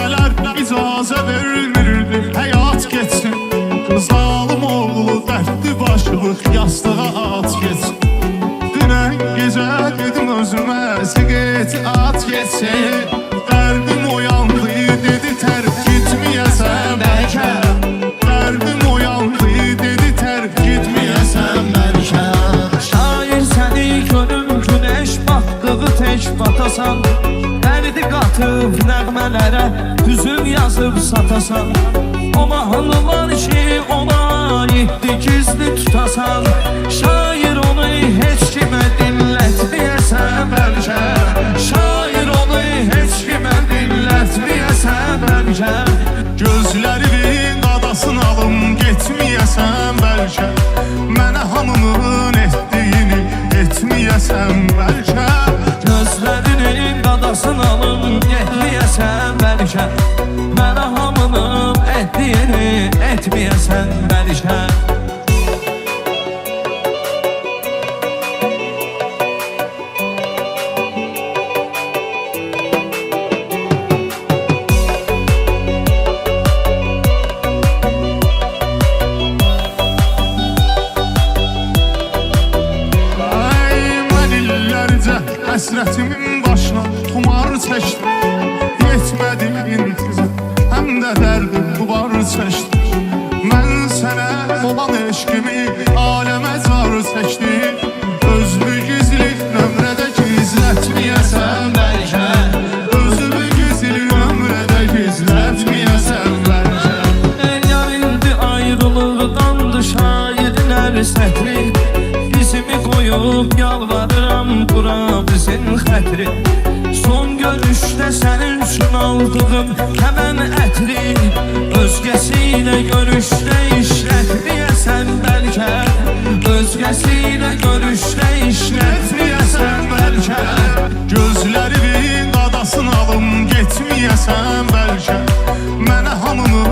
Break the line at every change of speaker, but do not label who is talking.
Demələr icazə vermirdi həyat geçsin. Zalım oğlu dərdli başlıq yastığa at geçsin. Dünən gecə dedim özümə siqet at geçsin. Dərdim oyandı dedi tərk gitməyəsən bəlkə. Dərdim oyandı dedi tərk gitməyəsən bəlkə.
Şair səni görüm güneş batdığı tək batasan. Dərdi qatıb nəğmələrə hüzün yazıb satasan. O mahnılar ki ona aiddi gizli tutasan. Şair onu heç kimə dinlətməyəsən bəlkə. Şair onu heç kimə dinlətməyəsən bəlkə.
Gözlərinin qadasını alım getməyəsən bəlkə. Mənə hamının etdiyini etməyəsən bəlkə.
Gözlərinin qadasını alım getməyəsən bəlkə. Mənə hamının etdiyini etməyəsən bəlkə.
Həsrətimin başına xumar çəkdim. Yetmədi intizam, həm də dərdim duvar çəkdim. Mən sənə olan eşqimi aləmə car çəkdim. Özlü gizli nömrədə gizlətməyəsən bəlkə. Özlü gizli nömrədə gizlətməyəsən bəlkə.
Yar indi ayrılıqdandı şairin hər sətri. Bizimi qoyub yalvarıram bura bizim xətri. Son görüşdə sənin üçün aldığım kəmən ətri. Özgəsilə görüşdə işlətməyəsən bəlkə. Özgəsilə görüşdə işlətməyəsən bəlkə.
Gözlərinin qadasını alım getməyəsən bəlkə. Mənə hamını